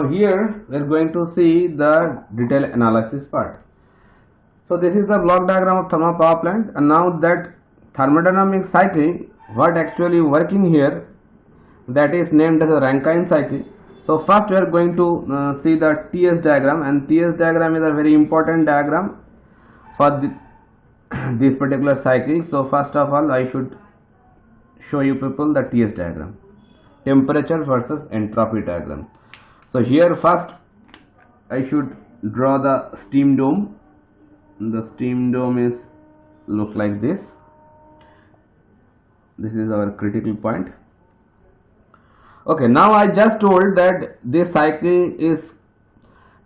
Here we are going to see the detail analysis part. So this is the block diagram of thermal power plant, and now that thermodynamic cycle, what actually working here, that is named as a Rankine cycle. So first we are going to see the TS diagram, and TS diagram is a very important diagram for this particular cycle. So first of all I should show you people the TS diagram, temperature versus entropy diagram. So here first I should draw the steam dome. The steam dome is look like this. This is our critical point. Okay, now I just told that this cycle is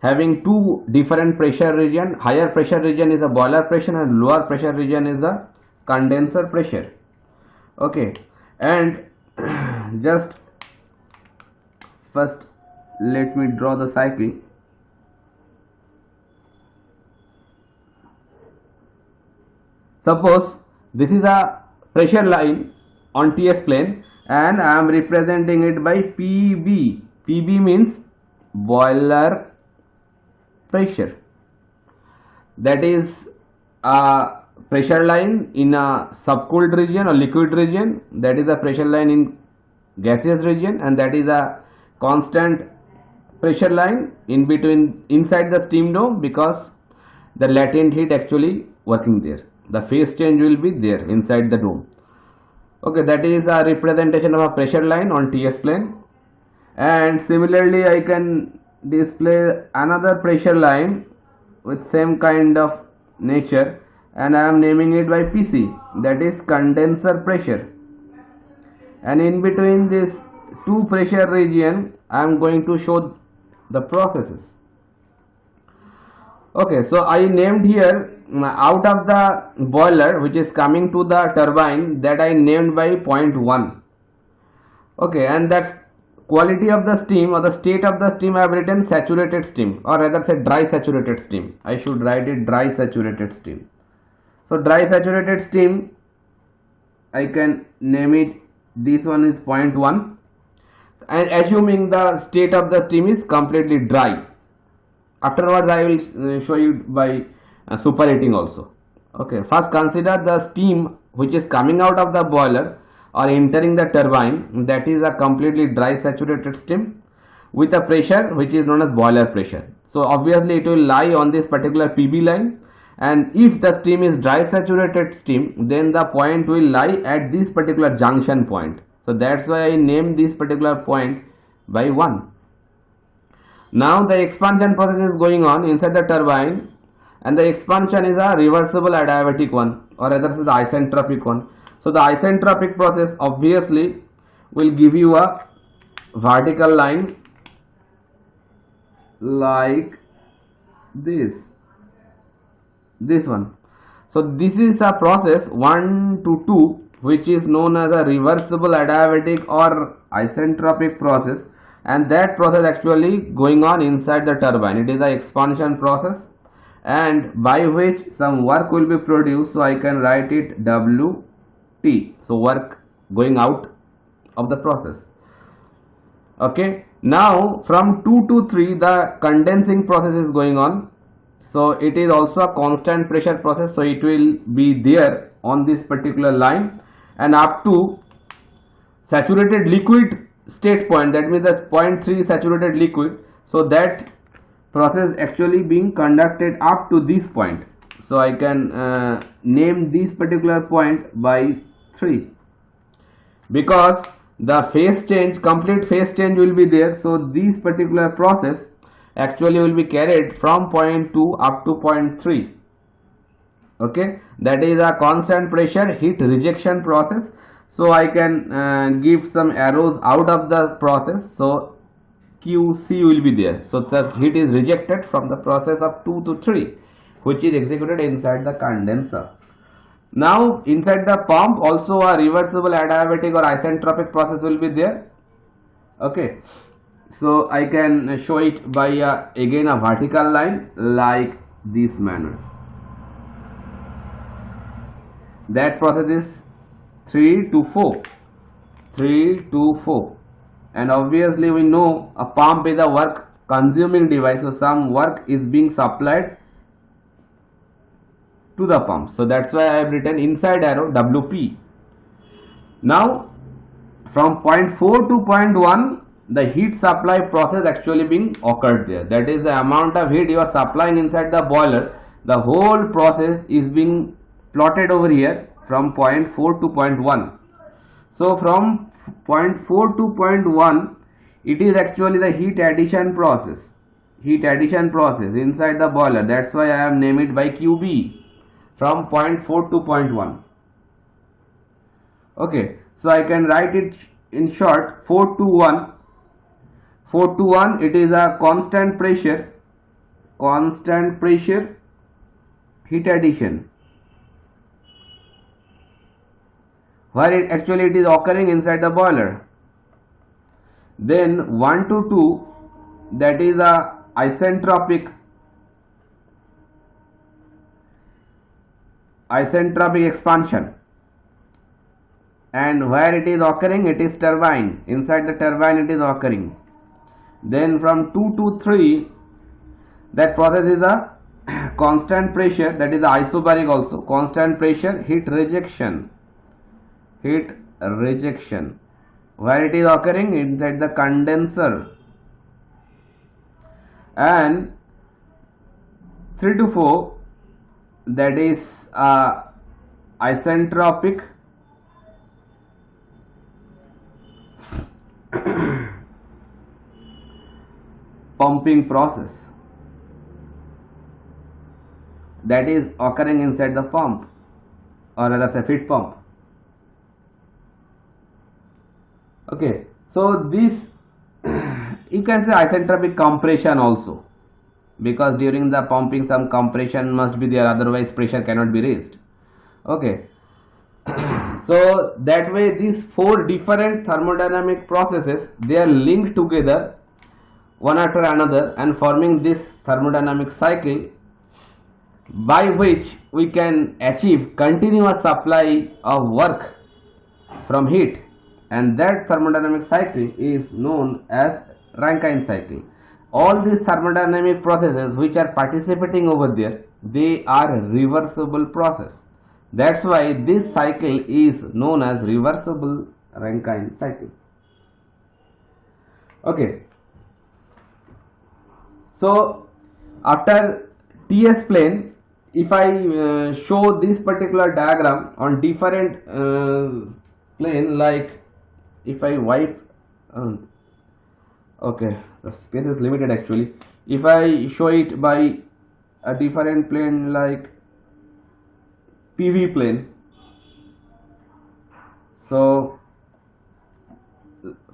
having two different pressure region. Higher pressure region is the boiler pressure and lower pressure region is the condenser pressure. Okay, and just first let me draw the cycle. Suppose this is a pressure line on TS plane and I am representing it by PB. PB means boiler pressure. That is a pressure line in a subcooled region or liquid region. That is a pressure line in gaseous region, and that is a constant pressure line in between inside the steam dome, because the latent heat actually working there. The phase change will be there inside the dome. Okay, that is a representation of a pressure line on TS plane. And similarly I can display another pressure line with same kind of nature, and I am naming it by PC, that is condenser pressure. And in between this two pressure region I am going to show the processes. Okay, so I named here out of the boiler which is coming to the turbine, that I named by point 1. Okay, and that's quality of the steam or the state of the steam. I have written saturated steam, or rather say dry saturated steam. I should write it dry saturated steam. So dry saturated steam, I can name it, this one is point 1, and assuming the state of the steam is completely dry. Afterwards I will show you by superheating also. Okay, first consider the steam which is coming out of the boiler or entering the turbine, that is a completely dry saturated steam with a pressure which is known as boiler pressure. So obviously it will lie on this particular PB line, and if the steam is dry saturated steam, then the point will lie at this particular junction point. So that's why I named this particular point by 1. Now the expansion process is going on inside the turbine, and the expansion is a reversible adiabatic one, or rather the isentropic one. So the isentropic process obviously will give you a vertical line like this one. So this is a process 1 to 2 which is known as a reversible adiabatic or isentropic process, and that process actually going on inside the turbine. It is the expansion process, and by which some work will be produced. So I can write it WT, so work going out of the process. Okay, now from 2 to 3 the condensing process is going on. So it is also a constant pressure process, so it will be there on this particular line, and up to saturated liquid state point, that means the point 3 saturated liquid. So that process actually being conducted up to this point. So I can name this particular point by 3, because the phase change, complete phase change will be there. So this particular process actually will be carried from point 2 up to point 3. Okay, that is a constant pressure heat rejection process. So I can give some arrows out of the process. So QC will be there. So the heat is rejected from the process of 2 to 3, which is executed inside the condenser. Now inside the pump also a reversible adiabatic or isentropic process will be there. Okay, so I can show it by again a vertical line like this manner. That process is 3 to 4, 3 to 4, and obviously we know a pump is a work consuming device, so some work is being supplied to the pump. So that's why I have written inside arrow WP. Now from point 4 to point 1, the heat supply process actually being occurred there. That is the amount of heat you are supplying inside the boiler. The whole process is being plotted over here from point 4 to point 1. So from point 4 to point 1, it is actually the heat addition process. Heat addition process inside the boiler. That's why I have named it by QB from point 4 to point 1. Okay, so I can write it in short 4 to 1. 4 to 1, it is a constant pressure heat addition, where it is occurring inside the boiler. Then 1 to 2, that is a isentropic expansion, and where it is occurring, it is turbine. Inside the turbine it is occurring. Then from 2 to 3, that process is a constant pressure, that is the isobaric also, constant pressure heat rejection, where it is occurring inside the condenser. And 3 to 4, that is isentropic pumping process, that is occurring inside the pump, or let us say feed pump. Okay, so this you can say isentropic compression also, because during the pumping some compression must be there, otherwise pressure cannot be raised. Okay, so that way these 4 different thermodynamic processes, they are linked together one after another and forming this thermodynamic cycle, by which we can achieve continuous supply of work from heat, and that thermodynamic cycle is known as Rankine cycle. All these thermodynamic processes which are participating over there, they are reversible process. That's why this cycle is known as reversible Rankine cycle. Okay, so after TS plane, if I show this particular diagram on different plane, like if I wipe okay, the space is limited actually. If I show it by a different plane like PV plane, so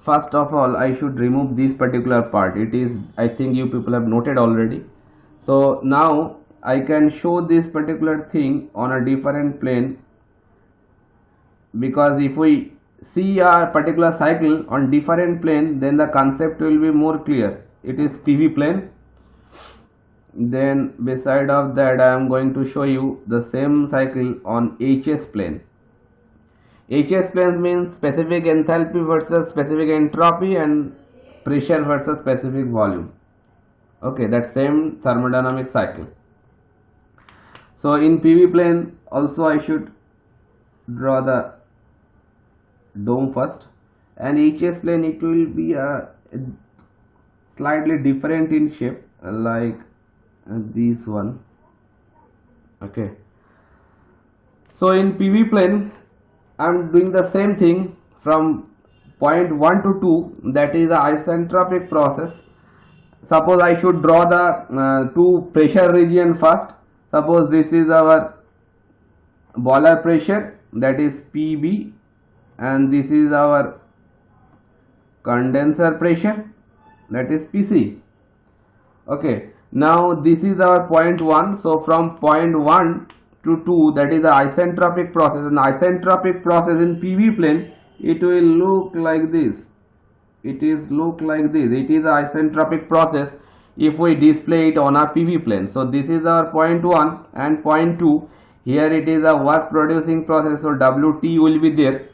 first of all I should remove this particular part. It is, I think you people have noted already. So now I can show this particular thing on a different plane, because if we see a particular cycle on different plane, then the concept will be more clear. It is PV plane. Then beside of that I am going to show you the same cycle on HS plane. HS plane means specific enthalpy versus specific entropy and pressure versus specific volume. Okay, that same thermodynamic cycle. So in PV plane also I should draw the dome first, and HS plane it will be slightly different in shape, like this one. Okay, so in PV plane I am doing the same thing from point 1 to 2, that is the isentropic process. Suppose I should draw the 2 pressure region first. Suppose this is our boiler pressure, that is PB, and this is our condenser pressure, that is PC. Okay, now this is our point 1. So from point 1 to 2, that is the isentropic process. And isentropic process in PV plane, it will look like this. It is the isentropic process if we display it on our PV plane. So this is our point 1 and point 2. Here it is a work producing process, so WT will be there.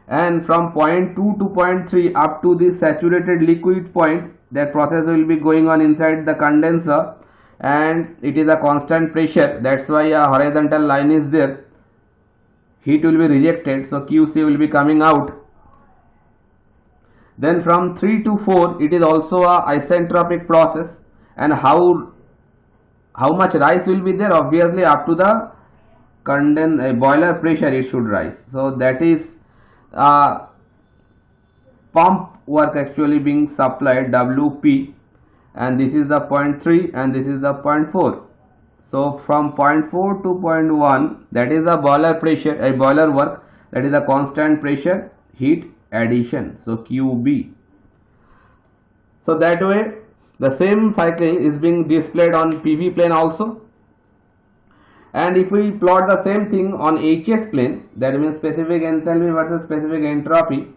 And from point 2 to point 3 up to this saturated liquid point, that process will be going on inside the condenser, and it is a constant pressure, that's why a horizontal line is there. Heat will be rejected, so QC will be coming out. Then from 3 to 4 it is also a isentropic process, and how much rise will be there? Obviously up to the boiler pressure it should rise. So that is pump work actually being supplied, WP, and this is the point 3 and this is the point 4. So from point 4 to point 1, that is the boiler pressure, a boiler work, that is a constant pressure heat addition, so QB. So that way the same cycle is being displayed on PV plane also. And if we plot the same thing on HS plane, that means specific enthalpy versus specific entropy,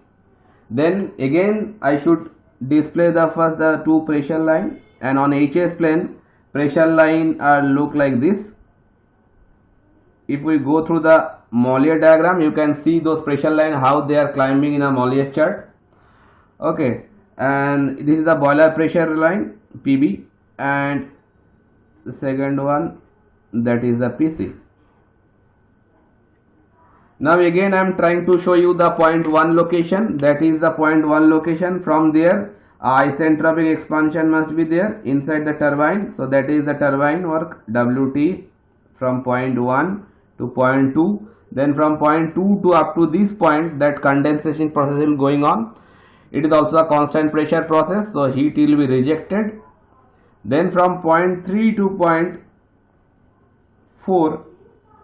then again I should display the two pressure line, and on HS plane pressure line look like this. If we go through the Mollier diagram, you can see those pressure line how they are climbing in a Mollier chart. Okay, and this is the boiler pressure line PB, and the second one, that is the PC. Now again I am trying to show you the point 1 location, that is the point 1 location. From there isentropic expansion must be there inside the turbine, so that is the turbine work WT from point 1 to point 2. Then from point 2 to up to this point, that condensation process is going on. It is also a constant pressure process, so heat will be rejected. Then from point 3 to point 4,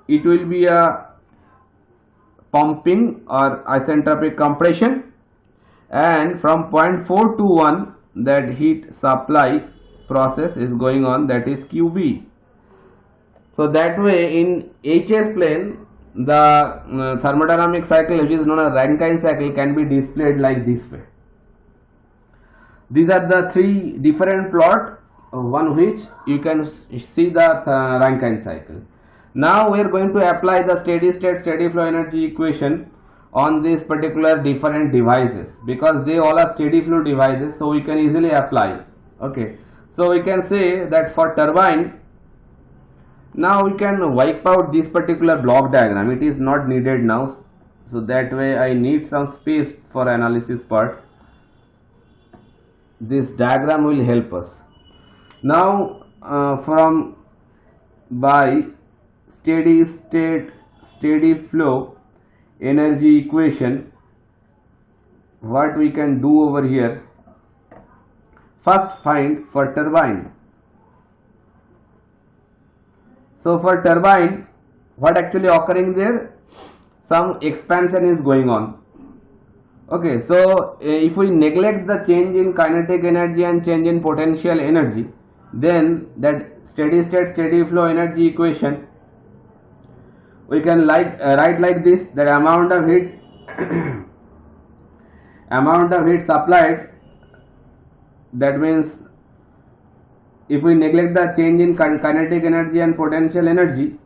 it will be a pumping or isentropic compression, and from point 4 to 1, that heat supply process is going on, that is QB. So that way in HS plane the thermodynamic cycle, which is known as Rankine cycle, can be displayed like this way. These are the three different plot, one which you can see the Rankine cycle. Now we are going to apply the steady state steady flow energy equation on these particular different devices, because they all are steady flow devices, so we can easily apply. Okay, so we can say that for turbine, now we can wipe out this particular block diagram, it is not needed now, so that way I need some space for analysis part. This diagram will help us. Now from by steady state steady flow energy equation, what we can do over here, first find for turbine. So for turbine, what actually occurring there, some expansion is going on. Okay, so if we neglect the change in kinetic energy and change in potential energy, then that steady state steady flow energy equation we can write like this, that amount of heat amount of heat supplied, that means if we neglect the change in kinetic energy and potential energy,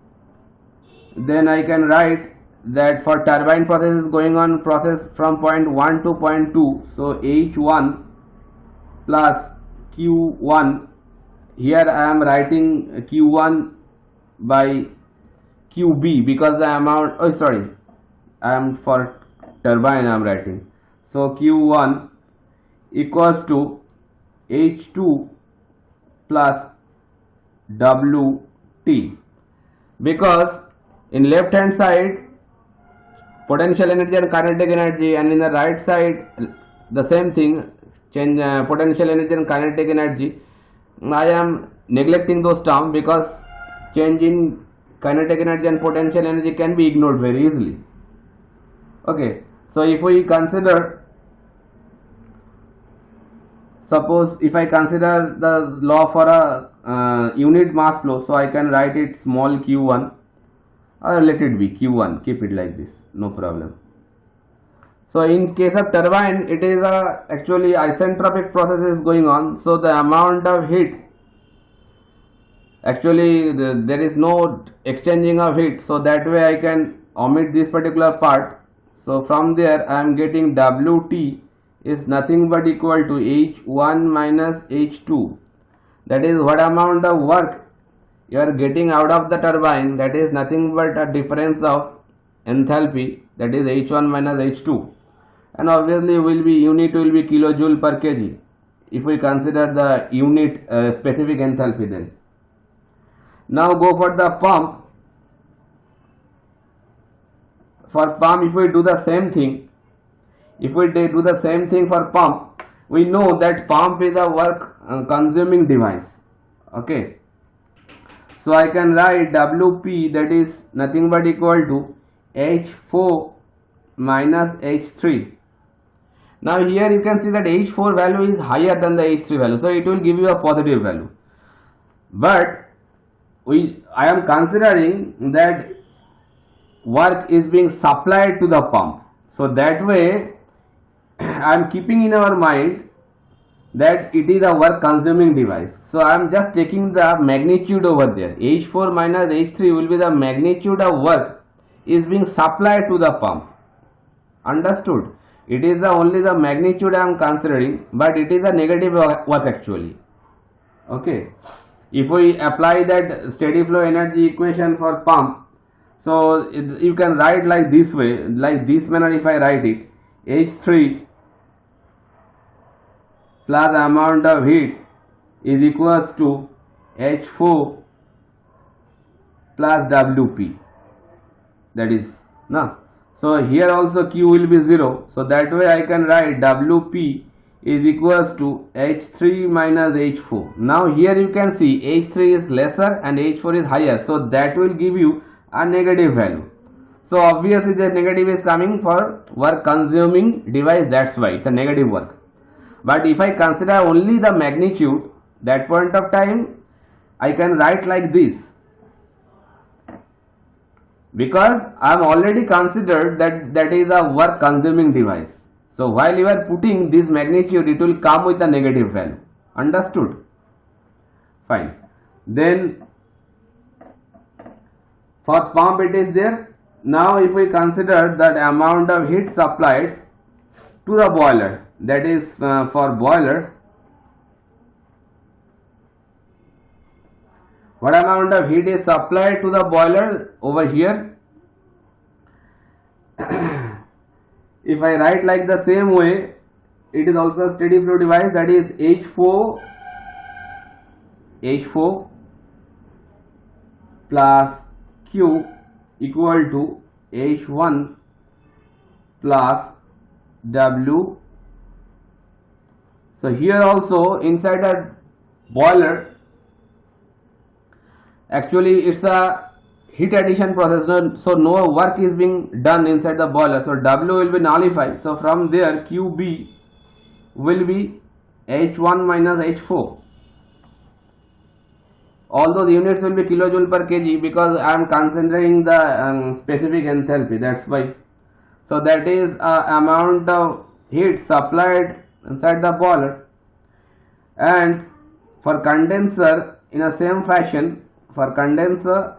then I can write that for turbine process is going on process from point 1 to point 2, so H1 plus Q1, here I am writing Q1 by QB because the amount, oh sorry, I am for turbine I am writing, so Q1 equals to H2 plus WT, because in left hand side potential energy and kinetic energy, and in the right side the same thing, change potential energy and kinetic energy, I am neglecting those terms because change in kinetic energy and potential energy can be ignored very easily. Okay, so if we consider, suppose if I consider the law for a unit mass flow, so I can write it small q1, or let it be q1, keep it like this, no problem. So in case of turbine, it is a actually isentropic process is going on, so the amount of heat, actually there is no exchanging of heat, so that way I can omit this particular part. So from there I am getting WT is nothing but equal to H1 minus H2. That is what amount of work you are getting out of the turbine, that is nothing but a difference of enthalpy, that is H1 minus H2, and obviously unit will be kilojoule per kg if we consider the unit specific enthalpy. Then now go for the pump. For pump, if we do the same thing, for pump, we know that pump is a work consuming device. Okay, so I can write Wp, that is nothing but equal to H4 minus H3. Now here you can see that H4 value is higher than the H3 value, so it will give you a positive value. But I am considering that work is being supplied to the pump, so that way I am keeping in our mind that it is a work consuming device. So I am just taking the magnitude over there. H4 minus H3 will be the magnitude of work is being supplied to the pump. Understood? It is only the magnitude I am considering, but it is a negative work actually. Okay, if we apply that steady flow energy equation for pump, so you can write like this way, like this manner. If I write it, H3 plus amount of heat is equals to H4 plus Wp, that is no. So here also Q will be 0, so that way I can write Wp is equals to H3 minus H4. Now here you can see H3 is lesser and H4 is higher, so that will give you a negative value. So obviously the negative is coming for work consuming device, that's why it's a negative work. But if I consider only the magnitude, that point of time I can write like this, because I am already considered that is a work consuming device. So while you are putting this magnitude, it will come with a negative value. Understood? Fine. Then for pump it is there. Now if we consider that amount of heat supplied to the boiler, that is for boiler, what amount of heat is supplied to the boiler over here? If I write like the same way, it is also a steady flow device, that is H4 plus Q equal to H1 plus W. So here also inside a boiler, actually it's a heat addition process, so no work is being done inside the boiler, so W will be nullified. So from there QB will be H1 minus H4. All those units will be kilojoule per kg, because I am considering the specific enthalpy, that's why. So that is amount of heat supplied inside the boiler. And for condenser, in the same fashion, for condenser,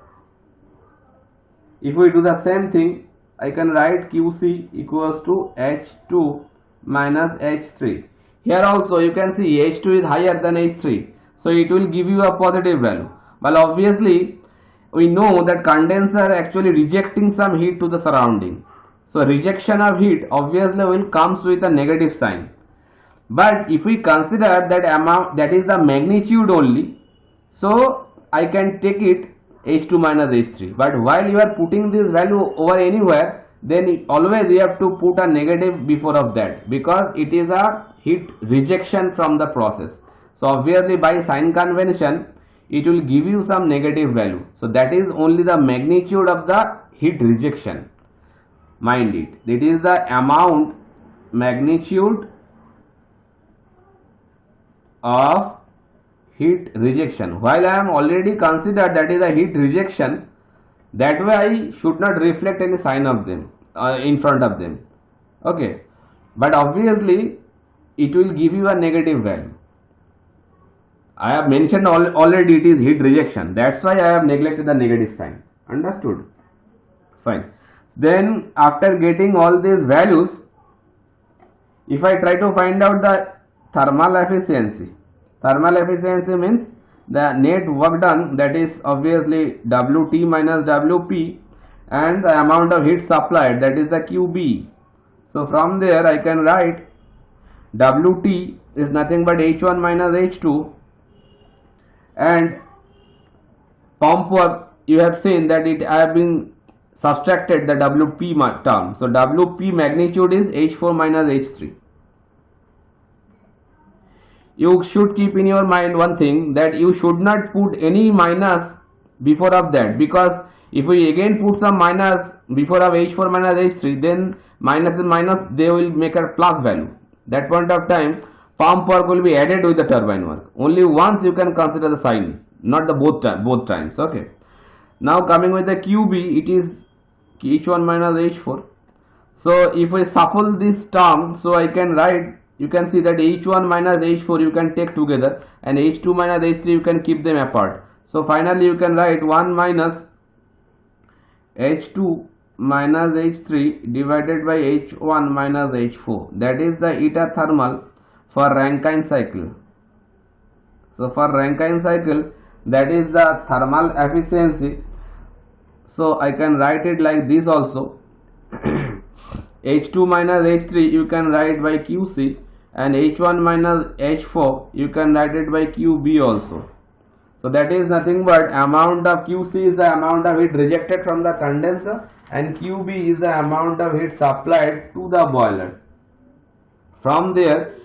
if we do the same thing, I can write QC equals to H2 minus H3. Here also you can see H2 is higher than H3, so it will give you a positive value. But obviously we know that condenser actually rejecting some heat to the surrounding, so rejection of heat obviously will comes with a negative sign. But if we consider that amount, that is the magnitude only, so I can take it H2 minus H3. But while you are putting this value over anywhere, then always you have to put a negative before of that, because it is a heat rejection from the process. So obviously by sign convention it will give you some negative value. So that is only the magnitude of the heat rejection. Mind it, it is the amount, magnitude of heat rejection. While I am already considered that is a heat rejection, that way I should not reflect any sign of them in front of them. Okay, but obviously it will give you a negative value. I have mentioned already it is heat rejection, that's why I have neglected the negative sign. Understood? Fine. Then after getting all these values, If I try to find out the thermal efficiency means the net work done, that is obviously Wt minus Wp, and the amount of heat supplied, that is the Qb. So from there I can write Wt is nothing but H1 minus H2, and pump work, you have seen that I have been subtracted the Wp term. So Wp magnitude is H4 minus H3. You should keep in your mind one thing, that you should not put any minus before of that, because if we again put some minus before of H4 minus H3, then minus and minus, they will make a plus value. That point of time pump work will be added with the turbine work. Only once you can consider the sign, not the both times. Okay. Now coming with the QB, it is H1 minus H4. So if I shuffle this term, so I can write, you can see that H1 minus H4 you can take together, and H2 minus H3 you can keep them apart. So finally you can write 1 minus H2 minus H3 divided by H1 minus H4. That is the eta thermal for Rankine cycle. So for Rankine cycle, that is the thermal efficiency. So I can write it like this also. H2 minus H3 you can write by QC, and H1 minus H4 you can write it by QB also. So that is nothing but amount of QC is the amount of heat rejected from the condenser, and QB is the amount of heat supplied to the boiler. From there,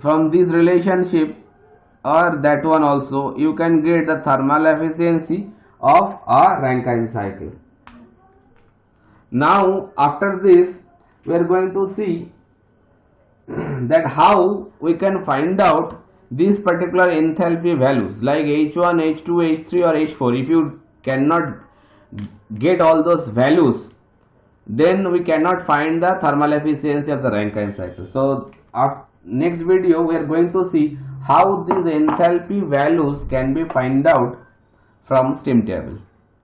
from this relationship or that one also, you can get the thermal efficiency of a Rankine cycle. Now after this we are going to see that how we can find out these particular enthalpy values like H1, H2, H3 or H4. If you cannot get all those values, then we cannot find the thermal efficiency of the Rankine cycle. So next video we are going to see how these enthalpy values can be find out from steam table.